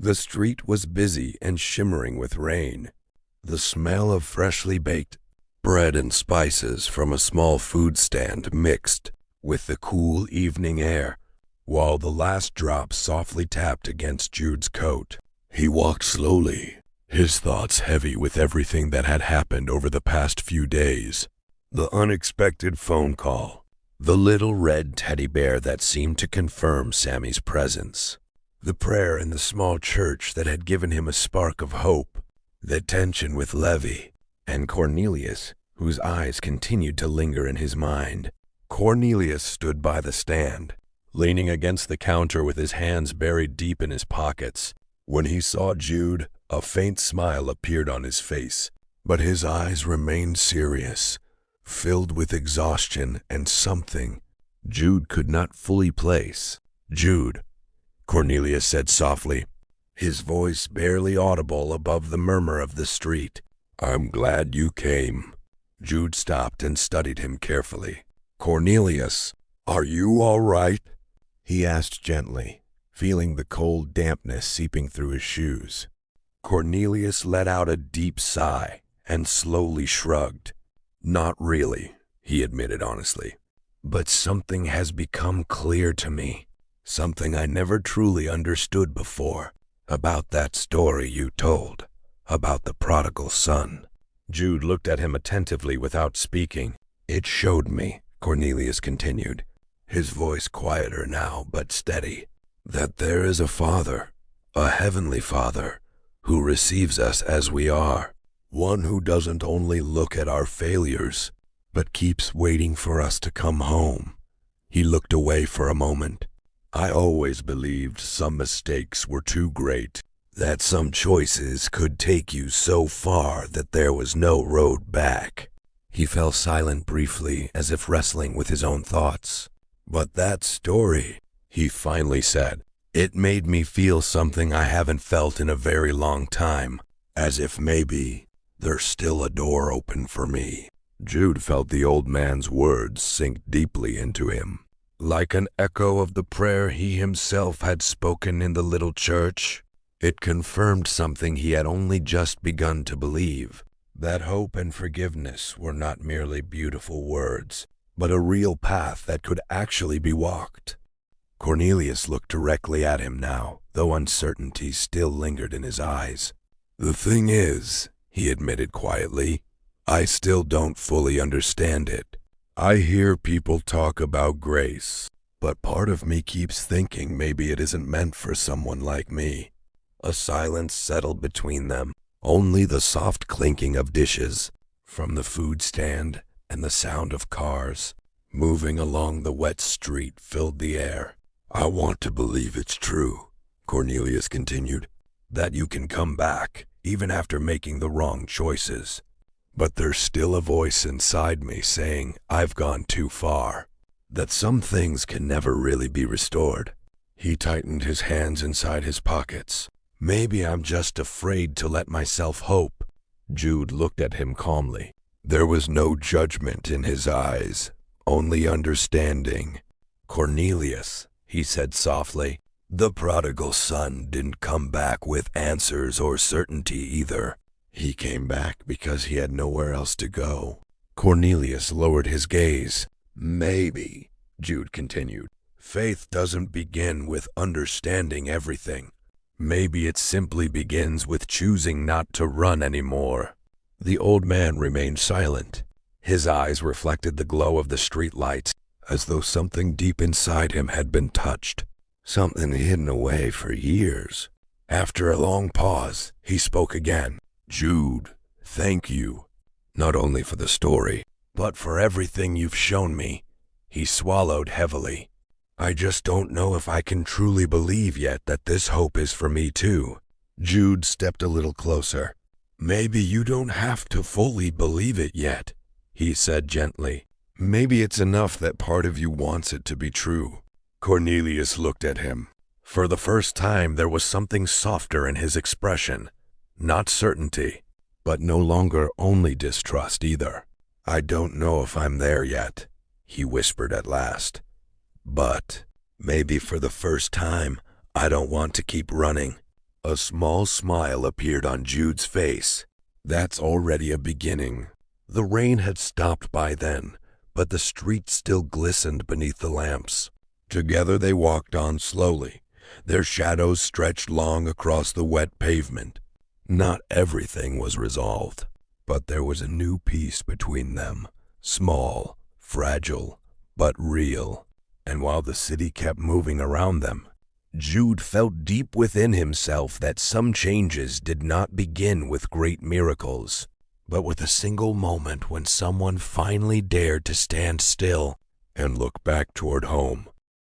The street was busy and shimmering with rain. The smell of freshly baked bread and spices from a small food stand mixed with the cool evening air, while the last drop softly tapped against Jude's coat. He walked slowly, his thoughts heavy with everything that had happened over the past few days. The unexpected phone call, the little red teddy bear that seemed to confirm Sammie's presence, the prayer in the small church that had given him a spark of hope, the tension with Levy, and Cornelius, whose eyes continued to linger in his mind. Cornelius stood by the stand, leaning against the counter with his hands buried deep in his pockets. When he saw Jude, a faint smile appeared on his face, but his eyes remained serious, filled with exhaustion and something Jude could not fully place. "Jude," Cornelius said softly, his voice barely audible above the murmur of the street. "I'm glad you came." Jude stopped and studied him carefully. "Cornelius, are you all right?" he asked gently, feeling the cold dampness seeping through his shoes. Cornelius let out a deep sigh and slowly shrugged. "Not really," he admitted honestly, "but something has become clear to me, something I never truly understood before, about that story you told, about the prodigal son." Jude looked at him attentively without speaking. "It showed me," Cornelius continued, his voice quieter now but steady, "that there is a Father, a heavenly Father, who receives us as we are, one who doesn't only look at our failures, but keeps waiting for us to come home." He looked away for a moment. "I always believed some mistakes were too great, that some choices could take you so far that there was no road back." He fell silent briefly, as if wrestling with his own thoughts. "But that story," he finally said, "it made me feel something I haven't felt in a very long time, as if maybe there's still a door open for me." Jude felt the old man's words sink deeply into him, like an echo of the prayer he himself had spoken in the little church. It confirmed something he had only just begun to believe, that hope and forgiveness were not merely beautiful words, but a real path that could actually be walked. Cornelius looked directly at him now, though uncertainty still lingered in his eyes. "The thing is," he admitted quietly, "I still don't fully understand it. I hear people talk about grace, but part of me keeps thinking maybe it isn't meant for someone like me." A silence settled between them, only the soft clinking of dishes from the food stand and the sound of cars moving along the wet street filled the air. "I want to believe it's true," Cornelius continued, "that you can come back, even after making the wrong choices. But there's still a voice inside me saying I've gone too far, that some things can never really be restored." He tightened his hands inside his pockets. "Maybe I'm just afraid to let myself hope." Jude looked at him calmly. There was no judgment in his eyes, only understanding. "Cornelius," he said softly, "the prodigal son didn't come back with answers or certainty either. He came back because he had nowhere else to go." Cornelius lowered his gaze. "Maybe," Jude continued, "faith doesn't begin with understanding everything. Maybe it simply begins with choosing not to run anymore." The old man remained silent. His eyes reflected the glow of the street lights, as though something deep inside him had been touched, something hidden away for years. After a long pause, he spoke again. "Jude, thank you, not only for the story, but for everything you've shown me." He swallowed heavily. "I just don't know if I can truly believe yet that this hope is for me too." Jude stepped a little closer. "Maybe you don't have to fully believe it yet," he said gently. "Maybe it's enough that part of you wants it to be true." Cornelius looked at him. For the first time there was something softer in his expression. Not certainty, but no longer only distrust either. "I don't know if I'm there yet," he whispered at last. "But maybe for the first time, I don't want to keep running. A small smile appeared on Jude's face. That's already a beginning. The rain had stopped by then, but the street still glistened beneath the lamps. Together they walked on slowly. Their shadows stretched long across the wet pavement. Not everything was resolved, but there was a new peace between them, small, fragile, but real. And while the city kept moving around them, Jude felt deep within himself that some changes did not begin with great miracles, but with a single moment when someone finally dared to stand still and look back toward home.